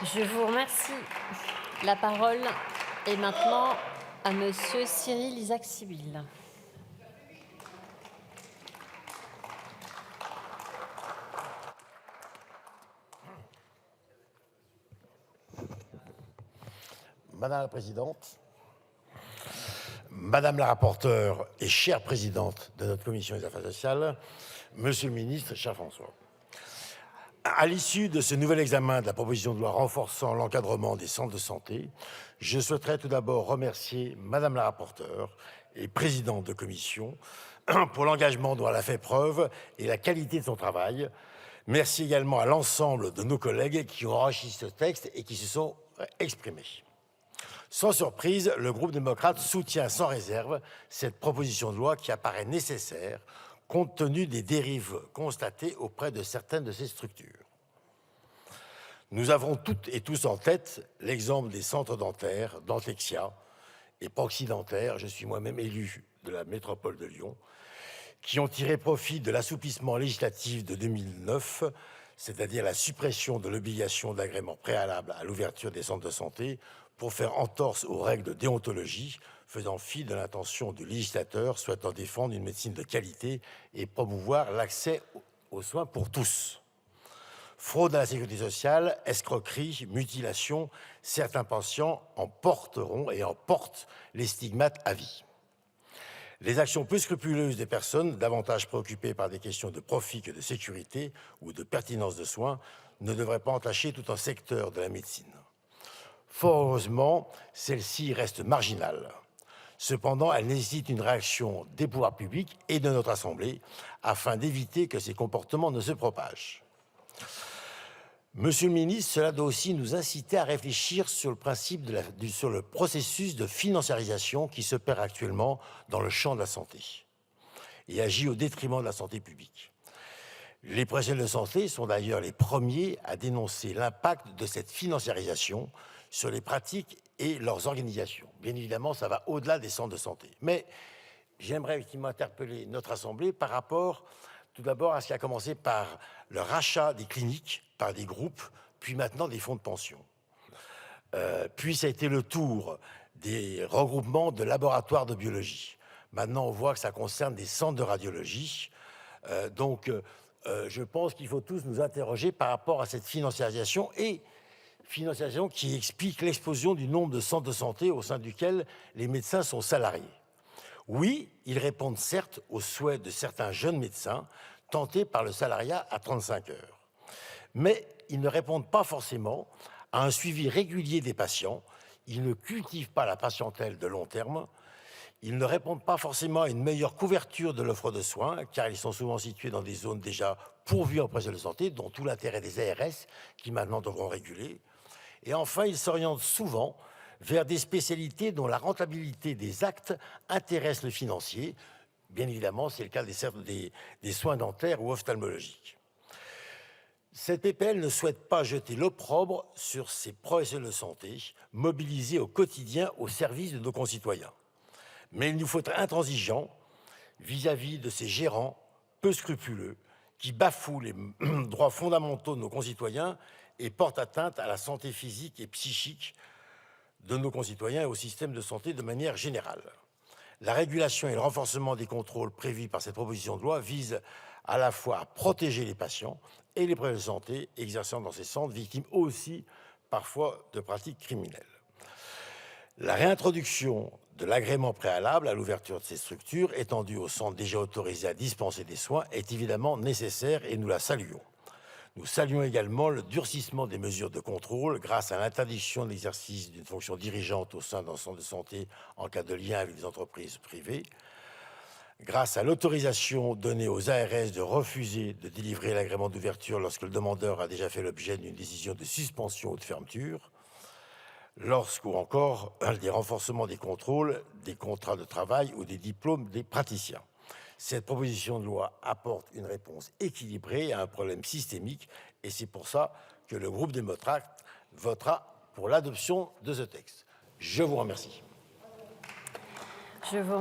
Je vous remercie. La parole est maintenant à Monsieur Cyril Isaac-Sibille. Madame la Présidente, Madame la rapporteure et chère présidente de notre commission des affaires sociales, Monsieur le ministre, cher François. À l'issue de ce nouvel examen de la proposition de loi renforçant l'encadrement des centres de santé, je souhaiterais tout d'abord remercier Madame la rapporteure et présidente de commission pour l'engagement dont elle a fait preuve et la qualité de son travail. Merci également à l'ensemble de nos collègues qui ont enrichi ce texte et qui se sont exprimés. Sans surprise, le groupe démocrate soutient sans réserve cette proposition de loi qui apparaît nécessaire compte tenu des dérives constatées auprès de certaines de ces structures. Nous avons toutes et tous en tête l'exemple des centres dentaires, Dentexia et Proxy Dentaire, je suis moi-même élu de la métropole de Lyon, qui ont tiré profit de l'assouplissement législatif de 2009, c'est-à-dire la suppression de l'obligation d'agrément préalable à l'ouverture des centres de santé pour faire entorse aux règles de déontologie, faisant fi de l'intention du législateur souhaitant défendre une médecine de qualité et promouvoir l'accès aux soins pour tous. Fraude à la sécurité sociale, escroquerie, mutilation, certains patients en porteront et en portent les stigmates à vie. Les actions peu scrupuleuses des personnes, davantage préoccupées par des questions de profit que de sécurité ou de pertinence de soins, ne devraient pas entacher tout un secteur de la médecine. Fort heureusement, celle-ci reste marginale. Cependant, elle nécessite une réaction des pouvoirs publics et de notre Assemblée afin d'éviter que ces comportements ne se propagent. Monsieur le ministre, cela doit aussi nous inciter à réfléchir sur le processus de financiarisation qui s'opère actuellement dans le champ de la santé et agit au détriment de la santé publique. Les professionnels de santé sont d'ailleurs les premiers à dénoncer l'impact de cette financiarisation sur les pratiques et leurs organisations. Bien évidemment, ça va au-delà des centres de santé. Mais j'aimerais effectivement interpeller notre Assemblée par rapport tout d'abord à ce qui a commencé par le rachat des cliniques par des groupes, puis maintenant des fonds de pension. Puis ça a été le tour des regroupements de laboratoires de biologie. Maintenant, on voit que ça concerne des centres de radiologie. Je pense qu'il faut tous nous interroger par rapport à cette financiarisation qui explique l'explosion du nombre de centres de santé au sein duquel les médecins sont salariés. Oui, ils répondent certes aux souhaits de certains jeunes médecins tentés par le salariat à 35 heures. Mais ils ne répondent pas forcément à un suivi régulier des patients, ils ne cultivent pas la patientèle de long terme, ils ne répondent pas forcément à une meilleure couverture de l'offre de soins, car ils sont souvent situés dans des zones déjà pourvues en professionnels de santé, dont tout l'intérêt des ARS, qui maintenant devront réguler. Et enfin, ils s'orientent souvent vers des spécialités dont la rentabilité des actes intéresse le financier. Bien évidemment, c'est le cas des soins dentaires ou ophtalmologiques. Cette PPL ne souhaite pas jeter l'opprobre sur ces professionnels de santé mobilisés au quotidien au service de nos concitoyens. Mais il nous faut être intransigeants vis-à-vis de ces gérants peu scrupuleux qui bafouent les droits fondamentaux de nos concitoyens et portent atteinte à la santé physique et psychique de nos concitoyens et au système de santé de manière générale. La régulation et le renforcement des contrôles prévus par cette proposition de loi visent à la fois à protéger les patients et les professionnels de santé exerçant dans ces centres, victimes aussi parfois de pratiques criminelles. La réintroduction de l'agrément préalable à l'ouverture de ces structures, étendues aux centres déjà autorisés à dispenser des soins, est évidemment nécessaire et nous la saluons. Nous saluons également le durcissement des mesures de contrôle grâce à l'interdiction de l'exercice d'une fonction dirigeante au sein d'un centre de santé en cas de lien avec des entreprises privées, grâce à l'autorisation donnée aux ARS de refuser de délivrer l'agrément d'ouverture lorsque le demandeur a déjà fait l'objet d'une décision de suspension ou de fermeture, ou encore des renforcements des contrôles, des contrats de travail ou des diplômes des praticiens. Cette proposition de loi apporte une réponse équilibrée à un problème systémique et c'est pour ça que le groupe démocrate votera pour l'adoption de ce texte. Je vous remercie.